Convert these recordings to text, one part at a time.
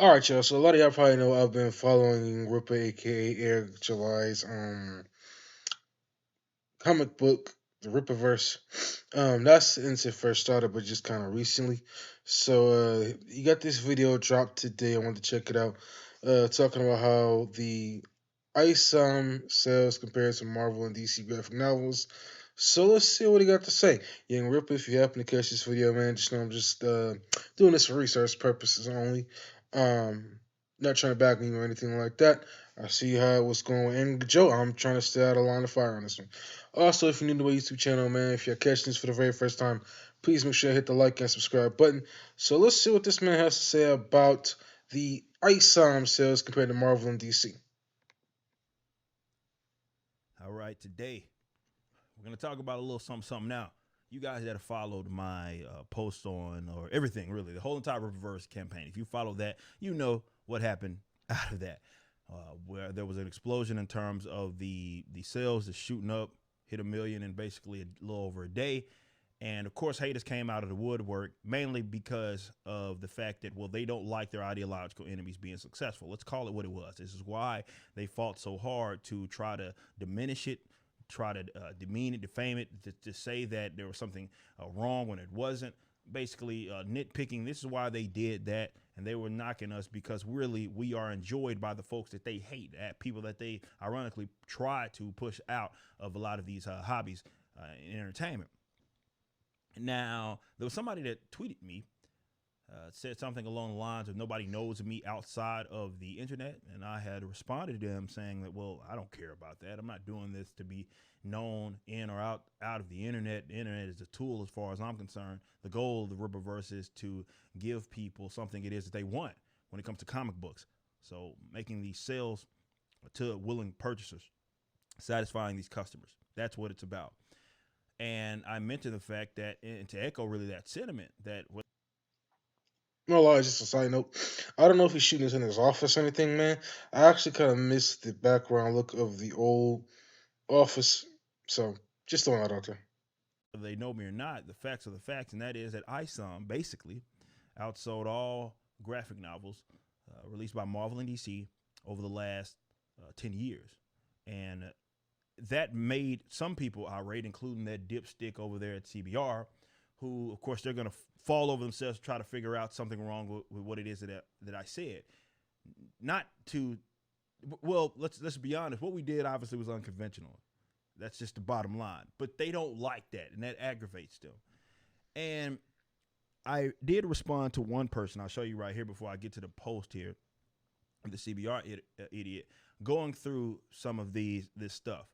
All right, y'all. So a lot of y'all probably know I've been following Ripper, aka Eric July's comic book, the Rippaverse. That's since it first started, but just kind of recently. So he got this video dropped today. I wanted to check it out. Talking about how the Isom sales compared to Marvel and DC graphic novels. So let's see what he got to say. Young Ripper, if you happen to catch this video, man, just know I'm just doing this for research purposes only. Um, Not trying to back me or anything like that. I see how what's going. And Joe, I'm trying to stay out of line of fire on this one. Also, if you're new to my YouTube channel, man, if you're catching this for the very first time, please make sure to hit the like and subscribe button. So let's see what this man has to say about the ISOM sales compared to Marvel and DC. All right, today we're going to talk about a little something, something now. You guys that have followed my post on, or everything really, the whole entire reverse campaign, if you follow that, you know what happened out of that, where there was an explosion in terms of the sales, the shooting up, hit a million in basically a little over a day. And of course, haters came out of the woodwork mainly because of the fact that, well, they don't like their ideological enemies being successful. Let's call it what it was. This is why they fought so hard to try to diminish it, try to demean it, defame it, to say that there was something wrong when it wasn't. Basically, nitpicking. This is why they did that. And they were knocking us because really we are enjoyed by the folks that they hate, at people that they ironically try to push out of a lot of these hobbies in entertainment. Now, there was somebody that tweeted me, said something along the lines of nobody knows me outside of the internet. And I had responded to them saying that, well, I don't care about that. I'm not doing this to be known in or out of the internet. The internet is a tool as far as I'm concerned. The goal of the Rippaverse is to give people something it is that they want when it comes to comic books. So making these sales to willing purchasers, satisfying these customers. That's what it's about. And I mentioned the fact that, and to echo really that sentiment, that No lie, just a side note. I don't know if he's shooting this in his office or anything, man. I actually kind of missed the background look of the old office. So just throwing that out there. whether they know me or not, the facts are the facts, and that is that Isom basically outsold all graphic novels released by Marvel and DC over the last 10 years. And that made some people irate, including that dipstick over there at CBR, who, of course, they're going to fall over themselves to try to figure out something wrong with what it is that I said. Not to, well, let's be honest. What we did obviously was unconventional. That's just the bottom line. But they don't like that, and that aggravates them. And I did respond to one person. I'll show you right here before I get to the post here. The CBR idiot going through some of this stuff.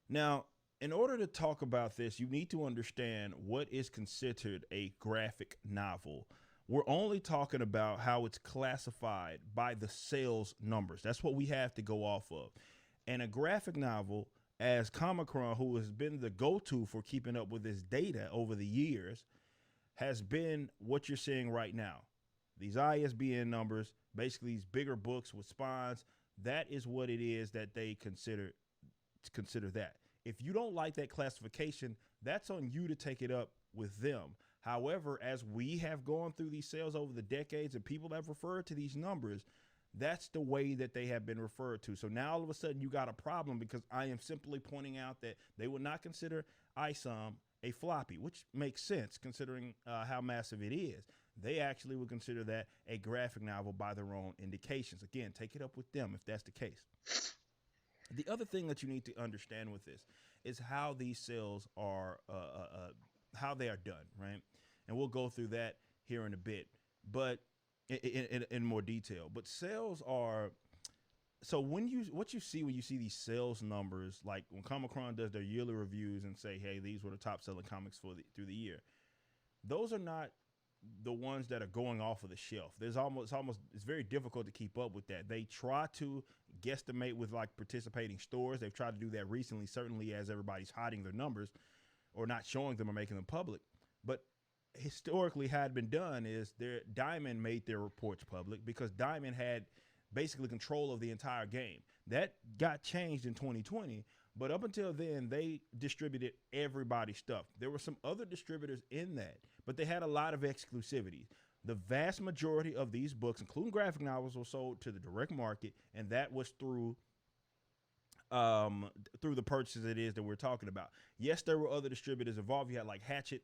Now, in order to talk about this, you need to understand what is considered a graphic novel. We're only talking about how it's classified by the sales numbers. That's what we have to go off of. And a graphic novel, as Comicron, who has been the go-to for keeping up with this data over the years, has been what you're seeing right now. These ISBN numbers, basically these bigger books with spines, that is what it is that they consider that. If you don't like that classification, that's on you to take it up with them. However, as we have gone through these sales over the decades and people have referred to these numbers, that's the way that they have been referred to. So now all of a sudden you got a problem because I am simply pointing out that they would not consider ISOM a floppy, which makes sense considering how massive it is. They actually would consider that a graphic novel by their own indications. Again, take it up with them if that's the case. The other thing that you need to understand with this is how these sales are, how they are done, right? And we'll go through that here in a bit, but in more detail. But sales are, so what you see when you see these sales numbers, like when Comicron does their yearly reviews and say, hey, these were the top selling comics through the year, those are not the ones that are going off of the shelf. It's very difficult to keep up with that. They try to guesstimate with like participating stores. They've tried to do that recently, certainly as everybody's hiding their numbers or not showing them or making them public. But historically had been done is Diamond made their reports public because Diamond had basically control of the entire game. That got changed in 2020, but up until then, they distributed everybody's stuff. There were some other distributors in that, but they had a lot of exclusivity. The vast majority of these books, including graphic novels, were sold to the direct market, and that was through the purchases it is that we're talking about. Yes, there were other distributors involved. You had like Hatchet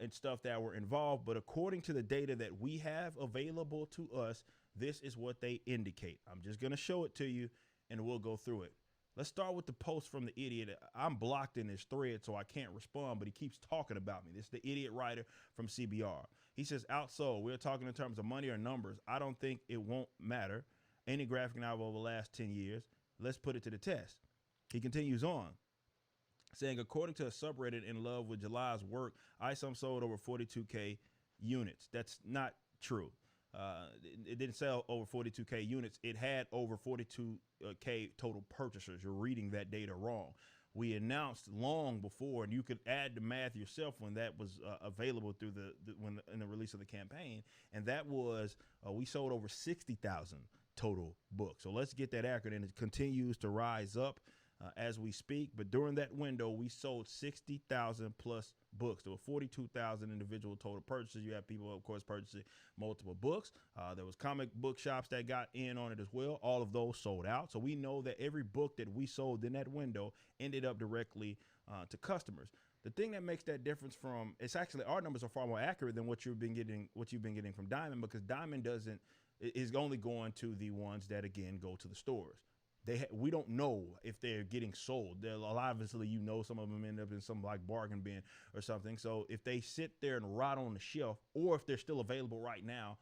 and stuff that were involved, but according to the data that we have available to us, this is what they indicate. I'm just going to show it to you and we'll go through it. Let's start with the post from the idiot. I'm blocked in this thread, so I can't respond, but he keeps talking about me. This is the idiot writer from CBR. He says, outsold, we're talking in terms of money or numbers. I don't think it won't matter. Any graphic novel over the last 10 years. Let's put it to the test. He continues on, saying, according to a subreddit in love with July's work, Isom sold over 42K units. That's not true. It didn't sell over 42K units. It had over 42K total purchasers. You're reading that data wrong. We announced long before, and you could add the math yourself when that was available through in the release of the campaign, and that was we sold over 60,000 total books. So let's get that accurate, and it continues to rise up as we speak. But during that window, we sold 60,000 plus books. There were 42,000 individual total purchases. You have people, of course, purchasing multiple books. There was comic book shops that got in on it as well. All of those sold out. So we know that every book that we sold in that window ended up directly to customers. The thing that makes that difference from, it's actually our numbers are far more accurate than what you've been getting from Diamond, because Diamond is only going to the ones that again go to the stores. We don't know if they're getting sold. Obviously, some of them end up in some like bargain bin or something. So if they sit there and rot on the shelf, or if they're still available right now,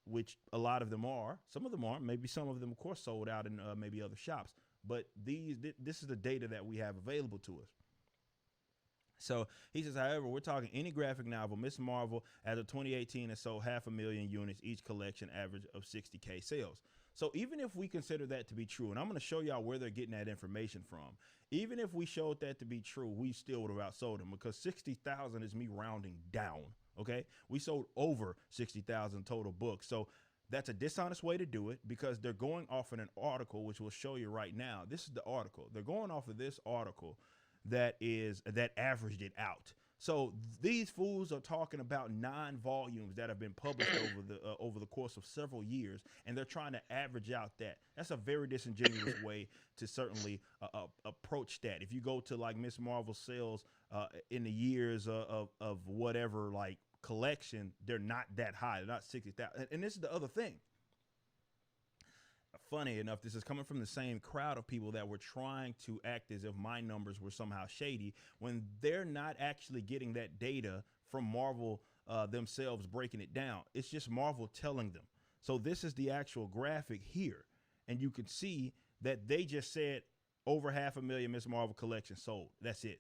which a lot of them are, some of them aren't, maybe some of them, of course, sold out in maybe other shops. But this is the data that we have available to us. So he says, however, we're talking any graphic novel, Miss Marvel, as of 2018, has sold 500,000 units, each collection average of 60K sales. So even if we consider that to be true, and I'm going to show y'all where they're getting that information from, even if we showed that to be true, we still would have outsold them, because 60,000 is me rounding down. Okay. We sold over 60,000 total books. So that's a dishonest way to do it, because they're going off in an article, which we'll show you right now. This is the article. They're going off of this article that averaged it out. So these fools are talking about 9 volumes that have been published over the course of several years, and they're trying to average out that. That's a very disingenuous way to certainly approach that. If you go to like Miss Marvel sales in the years of whatever like collection, they're not that high. They're not 60,000. And this is the other thing. Funny enough, this is coming from the same crowd of people that were trying to act as if my numbers were somehow shady, when they're not actually getting that data from Marvel themselves breaking it down. It's just Marvel telling them. So this is the actual graphic here, and you can see that they just said over 500,000 Miss Marvel collections sold. That's it.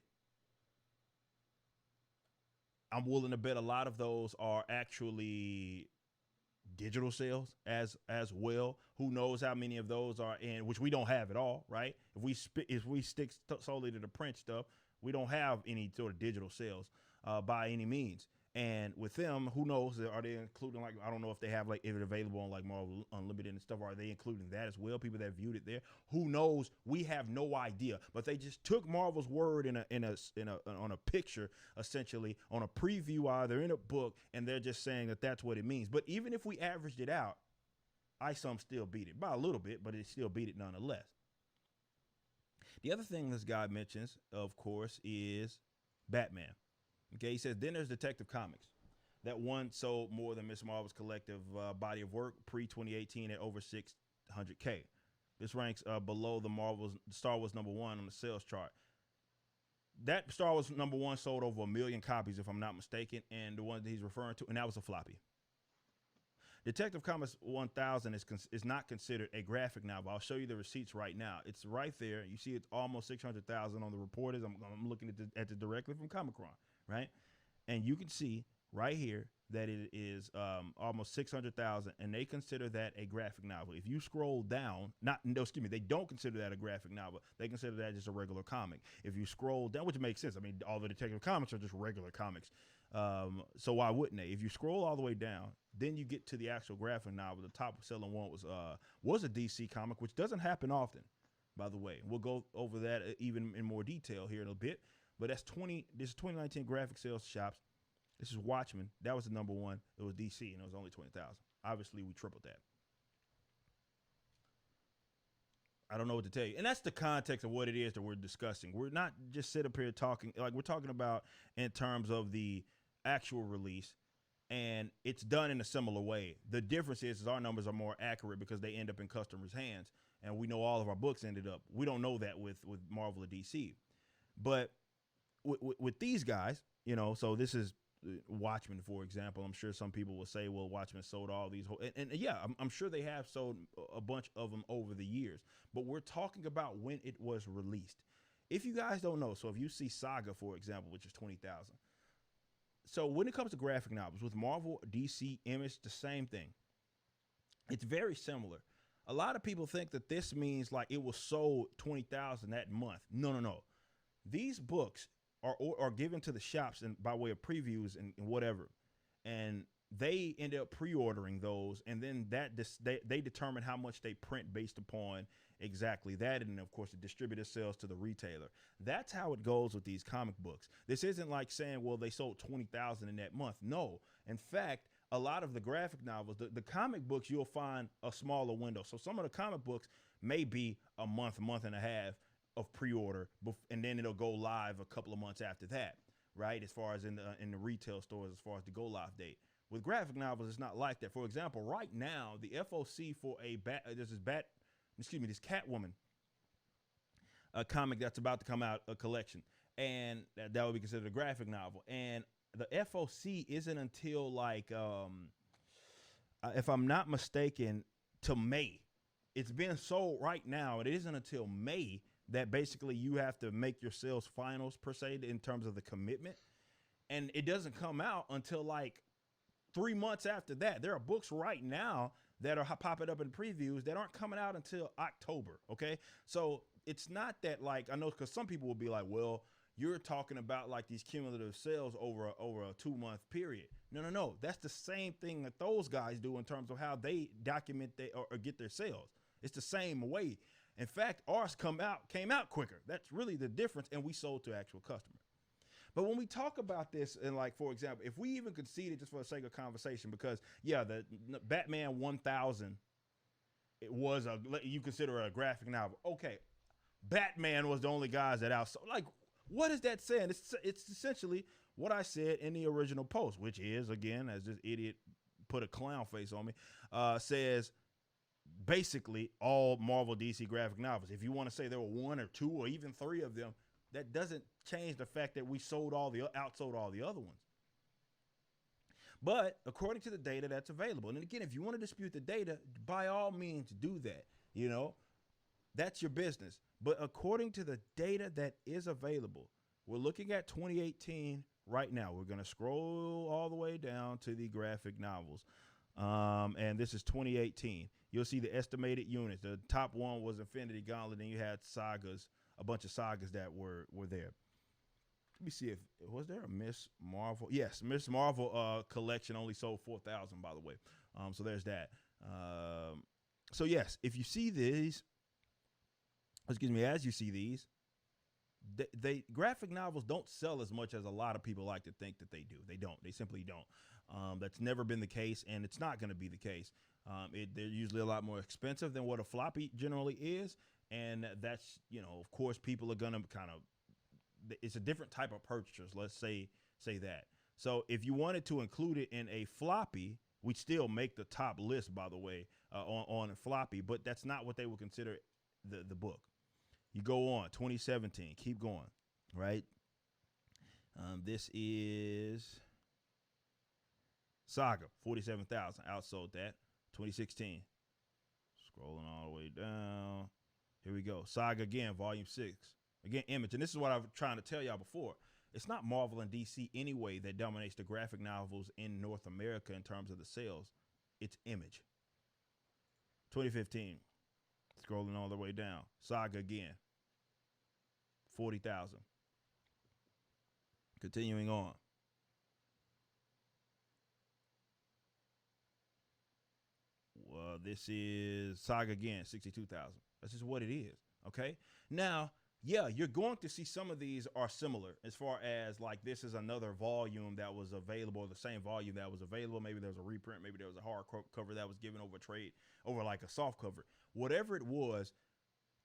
I'm willing to bet a lot of those are actually digital sales as well. Who knows how many of those are in, which we don't have at all, right? If we stick solely to the print stuff, we don't have any sort of digital sales by any means. And with them, who knows? Are they including, like, I don't know if they have like it available on like Marvel Unlimited and stuff. Are they including that as well? People that viewed it there, who knows? We have no idea. But they just took Marvel's word on a picture, essentially on a preview, either in a book, and they're just saying that that's what it means. But even if we averaged it out, Isom still beat it by a little bit, but it still beat it nonetheless. The other thing this guy mentions, of course, is Batman. Okay, he says, then there's Detective Comics. That one sold more than Miss Marvel's collective body of work pre-2018 at over 600K. This ranks below the Star Wars #1 on the sales chart. That Star Wars #1 sold over 1 million copies, if I'm not mistaken, and the one that he's referring to, and that was a floppy. Detective Comics 1000 is not considered a graphic novel. I'll show you the receipts right now. It's right there. You see it's almost 600,000 on the reporters. I'm looking at it directly from Comicbook, right? And you can see right here that it is almost 600,000, and they consider that a graphic novel. If you scroll down, they don't consider that a graphic novel. They consider that just a regular comic. If you scroll down, which makes sense. I mean, all the Detective Comics are just regular comics. So why wouldn't they? If you scroll all the way down, then you get to the actual graphic novel. The top selling one was a DC comic, which doesn't happen often, by the way. We'll go over that even in more detail here in a bit. But this is 2019 graphic sales shops. This is Watchmen. That was the number one. It was DC, and it was only 20,000. Obviously, we tripled that. I don't know what to tell you. And that's the context of what it is that we're discussing. We're not just sit up here talking, like we're talking about in terms of the actual release, and it's done in a similar way. The difference is our numbers are more accurate because they end up in customers' hands, and we know all of our books ended up. We don't know that with Marvel or DC. But with these guys, so this is Watchmen, for example. I'm sure some people will say, well, Watchmen sold all these and yeah, I'm sure they have sold a bunch of them over the years, but we're talking about when it was released. If you guys don't know, so if you see Saga, for example, which is 20,000. So when it comes to graphic novels with Marvel, DC, Image, the same thing. It's very similar. A lot of people think that this means like it was sold 20,000 that month. No. These books are given to the shops and by way of previews and whatever, and they end up pre-ordering those, and then they determine how much they print based upon exactly that, and of course the distributor sells to the retailer. That's how it goes with these comic books. This isn't like saying, well, they sold 20,000 in that month. No, in fact, a lot of the graphic novels, the comic books, you'll find a smaller window. So some of the comic books may be a month and a half of pre-order, and then it'll go live a couple of months after that, right? As far as in the retail stores, as far as the go live date. With graphic novels, it's not like that. For example, right now, the FOC for this Catwoman comic that's about to come out, a collection, and that would be considered a graphic novel. And the FOC isn't until like, if I'm not mistaken, to May. It's being sold right now. It isn't until May that basically you have to make your sales finals per se in terms of the commitment. And it doesn't come out until like 3 months after that. There are books right now that are popping up in previews that aren't coming out until October. Okay. So it's not that like, I know because some people will be like, well, you're talking about like these cumulative sales over a 2 month period. No. That's the same thing that those guys do in terms of how they document or get their sales. It's the same way. In fact, ours came out quicker. That's really the difference, and we sold to actual customers. But when we talk about this, and like, for example, if we even concede it just for the sake of conversation, because yeah, the Batman 1000, it was you consider it a graphic novel. Okay, Batman was the only guys that outsold. Like, what is that saying? It's essentially what I said in the original post, which is, again, as this idiot put a clown face on me, says basically all Marvel DC graphic novels. If you want to say there were one or two or even three of them, that doesn't change the fact that we outsold all the other ones. But according to the data that's available, and again, if you want to dispute the data, by all means do that. That's your business. But according to the data that is available, we're looking at 2018 right now. We're going to scroll all the way down to the graphic novels. And this is 2018. You'll see the estimated units. The top one was Infinity Gauntlet, and you had sagas, a bunch of sagas that were there. Let me see was there a Miss Marvel? Yes, Miss Marvel collection only sold 4,000, by the way. So there's that. So yes, if you see these, as you see these, they graphic novels don't sell as much as a lot of people like to think that they do. They don't. They simply don't. That's never been the case, and it's not going to be the case. They're usually a lot more expensive than what a floppy generally is, and that's, of course, people are going to kind of, it's a different type of purchasers. Let's say that. So if you wanted to include it in a floppy, we'd still make the top list, by the way, on a floppy, but that's not what they would consider the book. You go on, 2017, keep going, right? This is Saga, 47,000, outsold that. 2016, scrolling all the way down. Here we go. Saga again, volume 6. Again, Image. And this is what I was trying to tell y'all before. It's not Marvel and DC anyway that dominates the graphic novels in North America in terms of the sales. It's Image. 2015, scrolling all the way down. Saga again, 40,000. Continuing on. This is Saga again, 62,000. That's just what it is. Okay. Now, Yeah, you're going to see some of these are similar as far as like this is another volume that was available, the same volume that was available. Maybe there was a reprint, maybe there was a hard cover that was given over trade over like a soft cover. Whatever it was,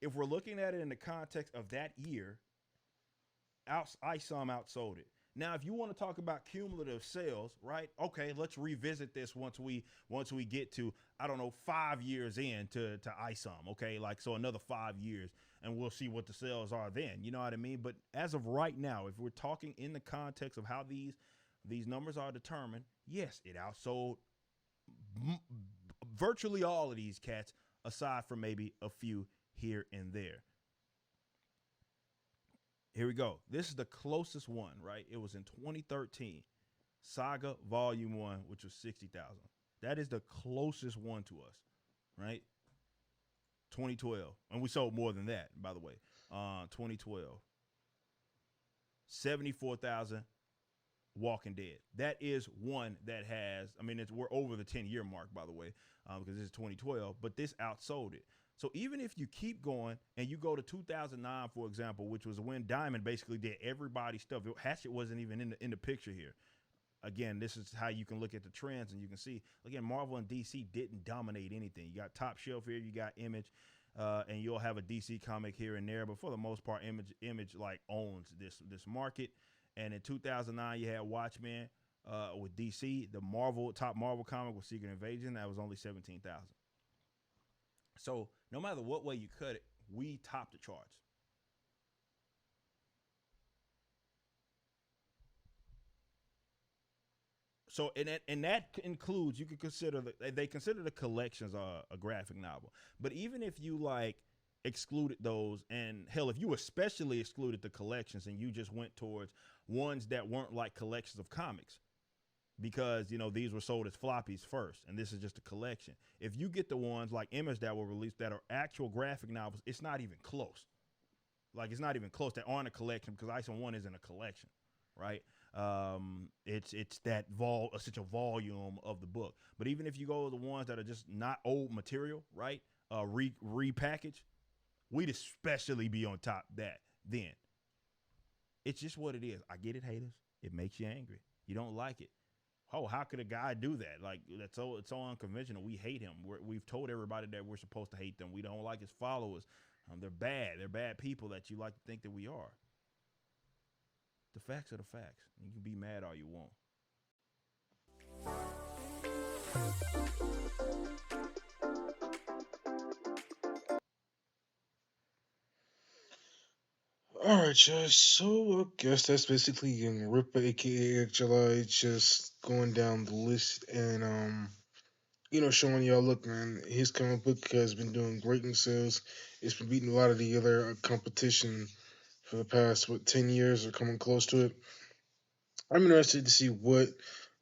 if we're looking at it in the context of that year, Isom outsold it. Now, if you want to talk about cumulative sales, right? Okay, let's revisit this once we get to, I don't know, 5 years in to Isom. Okay, like so another 5 years, and we'll see what the sales are then. You know what I mean? But as of right now, if we're talking in the context of how these numbers are determined, yes, it outsold m- virtually all of these cats, aside from maybe a few here and there. Here we go. This is the closest one, right? It was in 2013. Saga Volume 1, which was 60,000. That is the closest one to us, right? 2012. And we sold more than that, by the way. 2012. 74,000 Walking Dead. That is one that has, I mean, we're over the 10-year mark, by the way, because this is 2012, but this outsold it. So even if you keep going and you go to 2009, for example, which was when Diamond basically did everybody's stuff, Hatchet wasn't even in the picture here. Again, this is how you can look at the trends, and you can see, again, Marvel and DC didn't dominate anything. You got Top Shelf here, you got Image, and you'll have a DC comic here and there, but for the most part, Image like owns this market. And in 2009, you had Watchmen with DC. The top Marvel comic was Secret Invasion. That was only 17,000. So no matter what way you cut it, we top the charts. So and that includes, you can consider they consider the collections a graphic novel. But even if you like excluded those, and hell, if you especially excluded the collections and you just went towards ones that weren't like collections of comics, because these were sold as floppies first, and this is just a collection. If you get the ones like Image that were released that are actual graphic novels, it's not even close. Like it's not even close. That aren't a collection, because Isom 1 isn't a collection, right? It's that such a volume of the book. But even if you go to the ones that are just not old material, right? Repackaged, we'd especially be on top that then. It's just what it is. I get it, haters. It makes you angry. You don't like it. Oh, how could a guy do that? Like it's so unconventional. We hate him. We've told everybody that we're supposed to hate them. We don't like his followers. They're bad. They're bad people that you like to think that we are. The facts are the facts. You can be mad all you want. Alright, guys, so I guess that's basically Young Ripper, aka Eric July, just going down the list and showing y'all, look, man, his comic book has been doing great in sales. It's been beating a lot of the other competition for the past 10 years or coming close to it. I'm interested to see what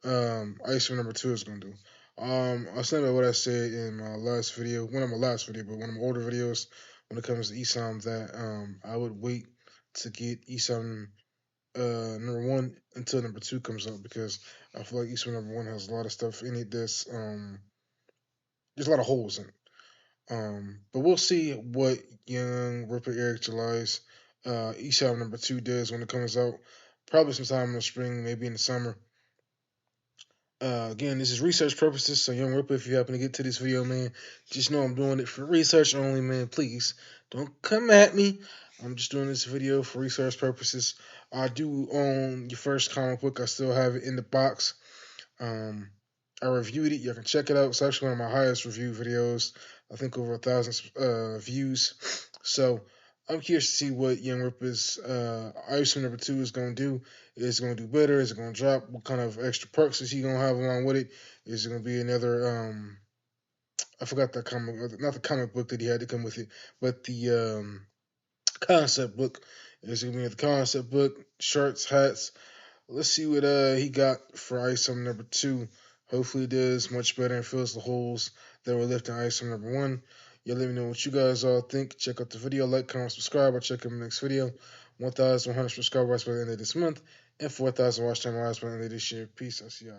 Isom number two is gonna do. I'll stand by what I said in my last video, one of my last video, but one of my older videos when it comes to Isom, that I would wait to get Isom number one until number two comes out, because I feel like Isom number one has a lot of stuff in it that's there's a lot of holes in it. But we'll see what young Ripper Eric July's Isom number two does when it comes out. Probably sometime in the spring, maybe in the summer. Again, this is research purposes, so Young Ripper, if you happen to get to this video, man, just know I'm doing it for research only, man. Please don't come at me. I'm just doing this video for research purposes. I do own your first comic book. I still have it in the box. Um, I reviewed it. You can check it out. It's actually one of my highest review videos. I think over 1,000 views. So I'm curious to see what Young Ripper's Isom number two is going to do. Is it going to do better? Is it going to drop? What kind of extra perks is he going to have along with it? Is it going to be another? I forgot the comic, not the comic book that he had to come with it, but the concept book. Is it going to be the concept book, shirts, hats? Let's see what he got for Isom number two. Hopefully, it does much better and fills the holes that were left in Isom number one. Yeah, let me know what you guys all think. Check out the video, like, comment, subscribe. I'll check out my next video. 1,100 subscribers by the end of this month, and 4,000 watch time by the end of this year. Peace. I'll see y'all.